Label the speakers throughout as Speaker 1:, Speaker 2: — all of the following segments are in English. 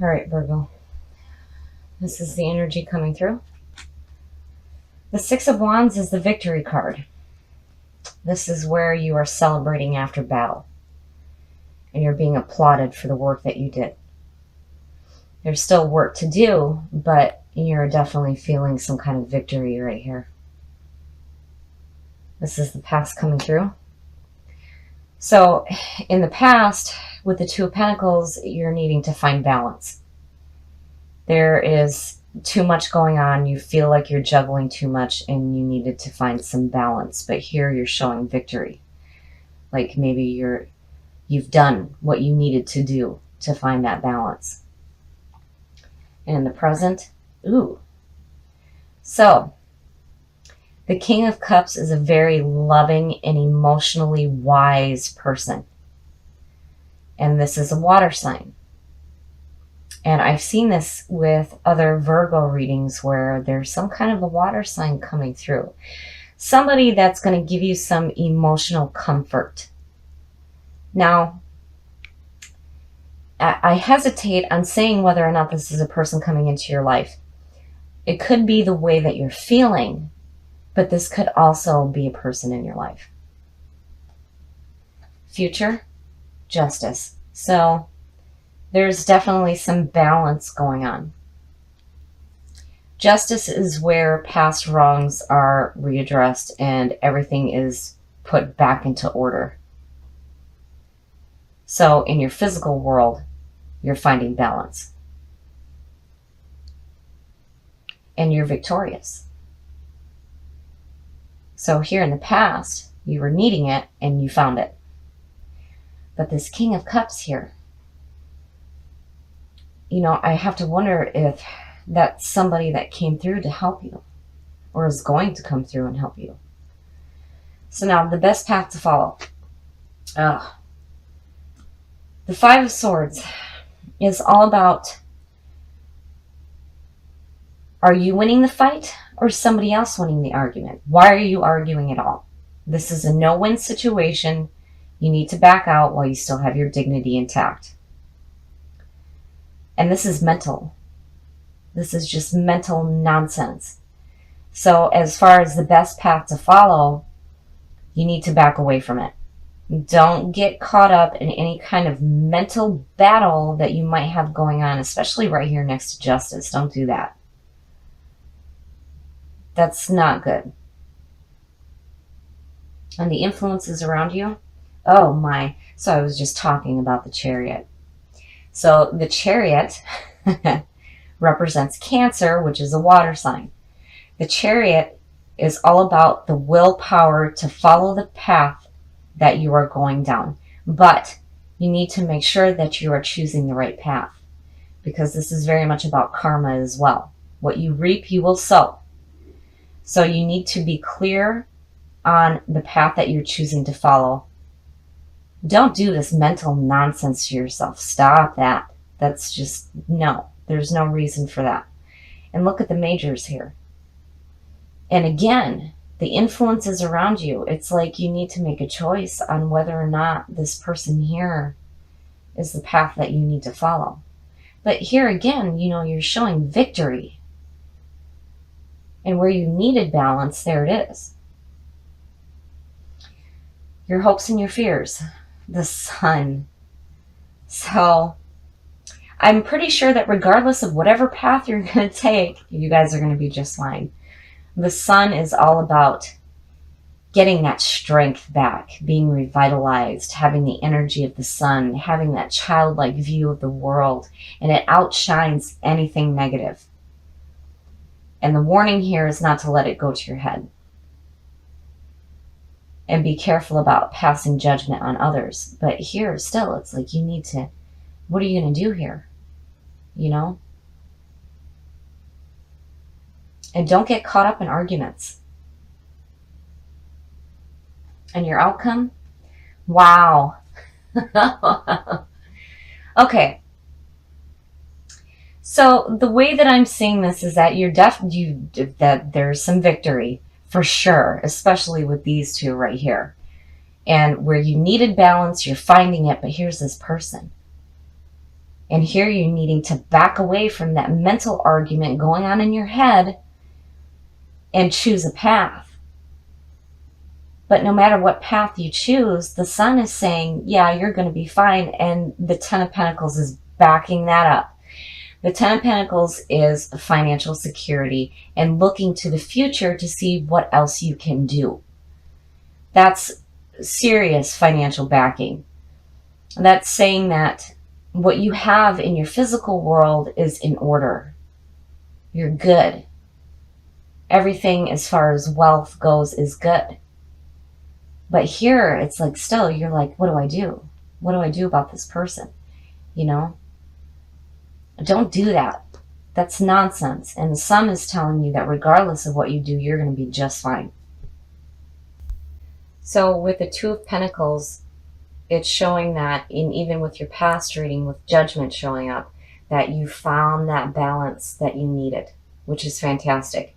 Speaker 1: All right, Virgo. This is the energy coming through. The Six of Wands is the victory card. This is where you are celebrating after battle and you're being applauded for the work that you did. There's still work to do, but you're definitely feeling some kind of victory right here. This is the past coming through. So in the past, with the Two of Pentacles, you're needing to find balance. There is too much going on. You feel like you're juggling too much and you needed to find some balance. But here you're showing victory. Like maybe you've done what you needed to do to find that balance. And in the present, ooh. So the King of Cups is a very loving and emotionally wise person. And this is a water sign. And I've seen this with other Virgo readings where there's some kind of a water sign coming through. Somebody that's going to give you some emotional comfort. Now, I hesitate on saying whether or not this is a person coming into your life. It could be the way that you're feeling, but this could also be a person in your life. Future, justice. So there's definitely some balance going on. Justice is where past wrongs are readdressed and everything is put back into order. So in your physical world, you're finding balance. And you're victorious. So here in the past, you were needing it and you found it. But this King of Cups here, I have to wonder if that's somebody that came through to help you or is going to come through and help you. So now the best path to follow. The Five of Swords is all about, are you winning the fight or is somebody else winning the argument? Why are you arguing at all? This is a no-win situation. You need to back out while you still have your dignity intact. And this is mental. This is just mental nonsense. So as far as the best path to follow, you need to back away from it. Don't get caught up in any kind of mental battle that you might have going on, especially right here next to justice. Don't do that. That's not good. And the influences around you, oh my. So I was just talking about the Chariot. So the Chariot represents Cancer, which is a water sign. The Chariot is all about the willpower to follow the path that you are going down. But you need to make sure that you are choosing the right path, because this is very much about karma as well. What you reap, you will sow. So you need to be clear on the path that you're choosing to follow. Don't do this mental nonsense to yourself. Stop that. That's just, no. There's no reason for that. And look at the majors here. And again, the influences around you, it's like you need to make a choice on whether or not this person here is the path that you need to follow. But here again, you're showing victory. And where you needed balance, there it is. Your hopes and your fears. The Sun. So I'm pretty sure that regardless of whatever path you're going to take, you guys are going to be just fine. The Sun is all about getting that strength back, being revitalized, having the energy of the sun, having that childlike view of the world, and it outshines anything negative. And the warning here is not to let it go to your head. And be careful about passing judgment on others. But here, still, it's like you need to, what are you going to do here? And don't get caught up in arguments. And your outcome? Wow. Okay. So the way that I'm seeing this is that that there's some victory for sure, especially with these two right here. And where you needed balance, you're finding it, but here's this person. And here you're needing to back away from that mental argument going on in your head and choose a path. But no matter what path you choose, the Sun is saying, yeah, you're going to be fine. And the Ten of Pentacles is backing that up. The Ten of Pentacles is financial security and looking to the future to see what else you can do. That's serious financial backing. That's saying that what you have in your physical world is in order. You're good. Everything as far as wealth goes is good. But here, it's like still, you're like, what do I do? What do I do about this person? You know? Don't do that. That's nonsense. And the Sun is telling you that regardless of what you do, you're going to be just fine. So with the Two of Pentacles, it's showing that even with your past reading, with Judgment showing up, that you found that balance that you needed, which is fantastic.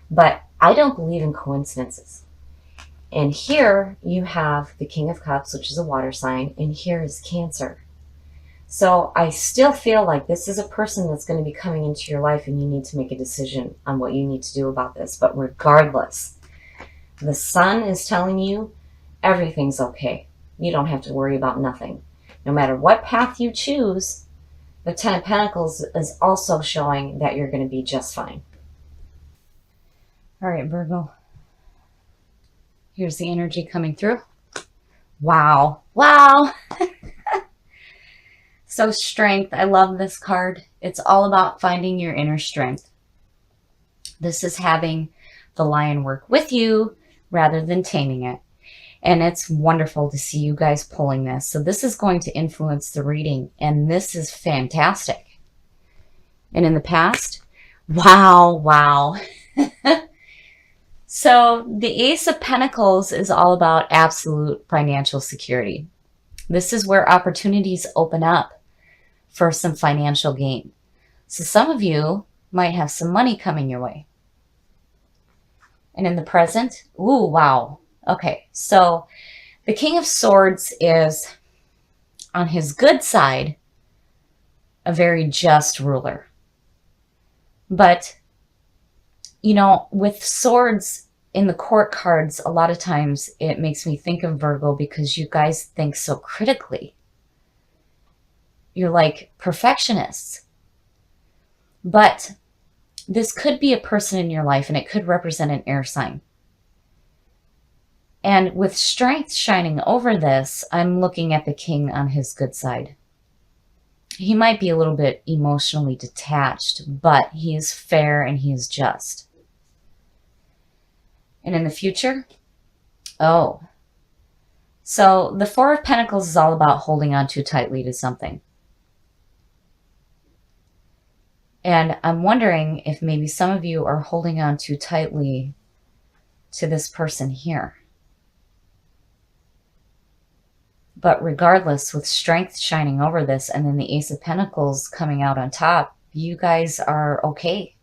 Speaker 1: But I don't believe in coincidences. And here you have the King of Cups, which is a water sign, and here is Cancer. So I still feel like this is a person that's going to be coming into your life and you need to make a decision on what you need to do about this. But regardless, the Sun is telling you everything's okay. You don't have to worry about nothing. No matter what path you choose, the Ten of Pentacles is also showing that you're going to be just fine. All right, Virgo. Here's the energy coming through. Wow. Wow. So strength. I love this card. It's all about finding your inner strength. This is having the lion work with you rather than taming it. And it's wonderful to see you guys pulling this. So this is going to influence the reading. And this is fantastic. And in the past, wow, wow. So the Ace of Pentacles is all about absolute financial security. This is where opportunities open up for some financial gain. So some of you might have some money coming your way. And in the present, ooh, wow. Okay, so the King of Swords is, on his good side, a very just ruler. But, you know, with swords in the court cards, a lot of times it makes me think of Virgo because you guys think so critically. You're like perfectionists. But this could be a person in your life and it could represent an air sign. And with strength shining over this, I'm looking at the king on his good side. He might be a little bit emotionally detached, but he is fair and he is just. And in the future, oh. So the Four of Pentacles is all about holding on too tightly to something. And I'm wondering if maybe some of you are holding on too tightly to this person here. But regardless, with strength shining over this and then the Ace of Pentacles coming out on top, you guys are okay.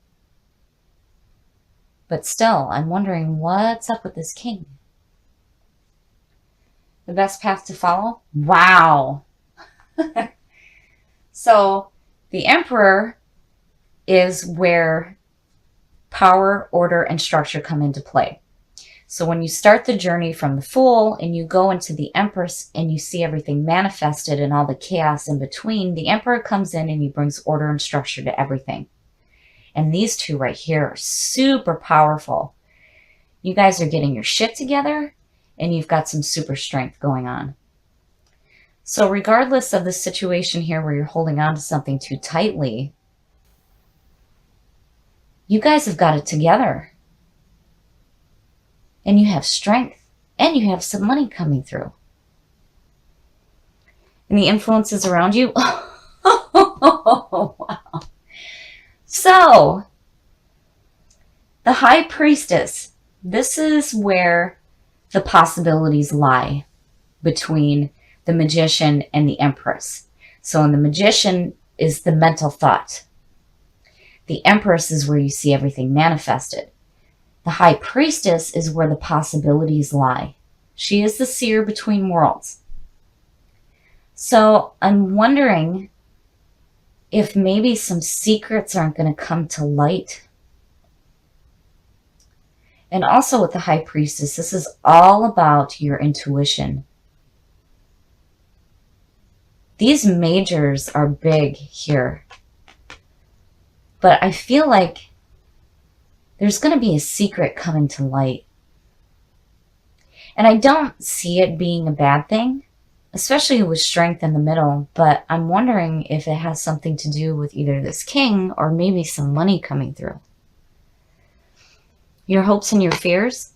Speaker 1: But still, I'm wondering what's up with this king. The best path to follow? Wow. So the Emperor is where power, order, and structure come into play. So when you start the journey from the Fool and you go into the Empress and you see everything manifested and all the chaos in between, the Emperor comes in and he brings order and structure to everything. And these two right here are super powerful. You guys are getting your shit together and you've got some super strength going on. So regardless of the situation here where you're holding on to something too tightly, you guys have got it together. And you have strength. And you have some money coming through. And the influences around you. Oh, wow. So, the High Priestess. This is where the possibilities lie between the Magician and the Empress. So, in the Magician is the mental thought. The Empress is where you see everything manifested. The High Priestess is where the possibilities lie. She is the seer between worlds. So I'm wondering if maybe some secrets aren't going to come to light. And also with the High Priestess, this is all about your intuition. These majors are big here. But I feel like there's going to be a secret coming to light. And I don't see it being a bad thing, especially with strength in the middle, but I'm wondering if it has something to do with either this king or maybe some money coming through. Your hopes and your fears.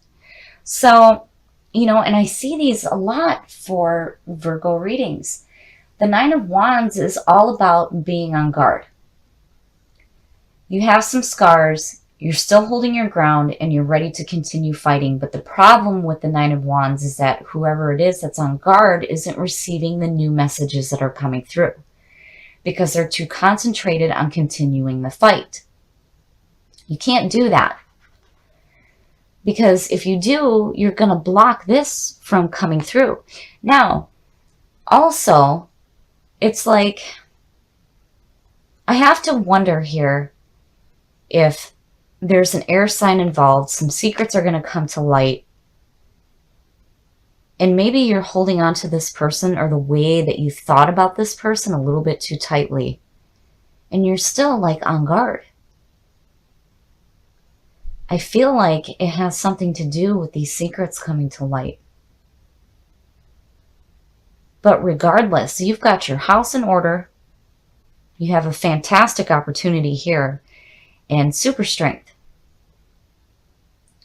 Speaker 1: So, and I see these a lot for Virgo readings. The Nine of Wands is all about being on guard. You have some scars, you're still holding your ground, and you're ready to continue fighting. But the problem with the Nine of Wands is that whoever it is that's on guard isn't receiving the new messages that are coming through because they're too concentrated on continuing the fight. You can't do that. Because if you do, you're going to block this from coming through. Now, also, it's like, I have to wonder here if there's an air sign involved, some secrets are going to come to light, and maybe you're holding on to this person or the way that you thought about this person a little bit too tightly, and you're still like on guard. I feel like it has something to do with these secrets coming to light. But regardless, you've got your house in order. You have a fantastic opportunity here and super strength.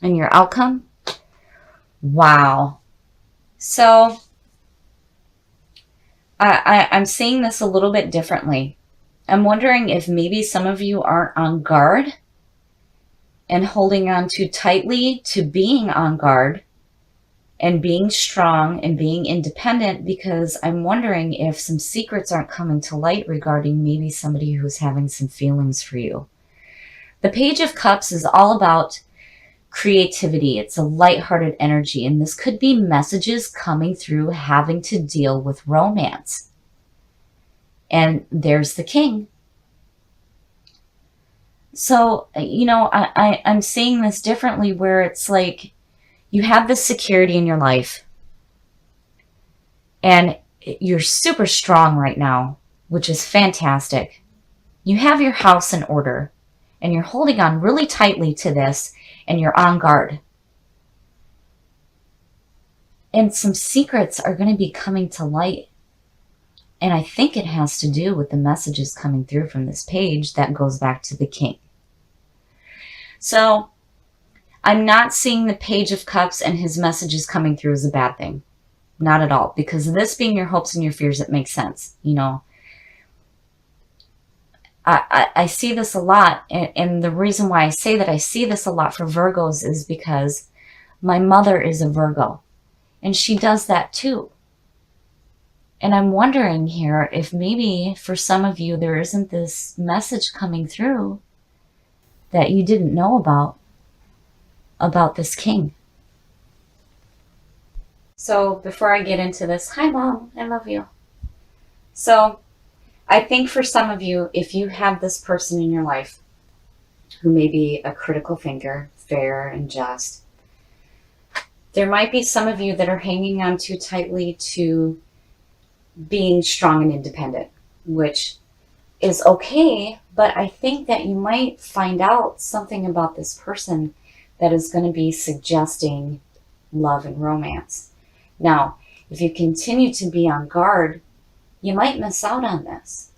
Speaker 1: And your outcome? Wow. So I'm seeing this a little bit differently. I'm wondering if maybe some of you aren't on guard and holding on too tightly to being on guard and being strong and being independent, because I'm wondering if some secrets aren't coming to light regarding maybe somebody who's having some feelings for you. The Page of Cups is all about creativity. It's a lighthearted energy, and this could be messages coming through having to deal with romance. And there's the King. So, I'm seeing this differently, where it's like you have this security in your life and you're super strong right now, which is fantastic. You have your house in order and you're holding on really tightly to this, and you're on guard. And some secrets are going to be coming to light. And I think it has to do with the messages coming through from this page that goes back to the King. So I'm not seeing the Page of Cups and his messages coming through as a bad thing. Not at all. Because this being your hopes and your fears, it makes sense. I see this a lot. And the reason why I say that I see this a lot for Virgos is because my mother is a Virgo. And she does that too. And I'm wondering here if maybe for some of you there isn't this message coming through that you didn't know about this King. So before I get into this, hi Mom, I love you. So I think for some of you, if you have this person in your life who may be a critical thinker, fair and just, there might be some of you that are hanging on too tightly to being strong and independent, which is okay, but I think that you might find out something about this person that is going to be suggesting love and romance. Now, if you continue to be on guard, you might miss out on this.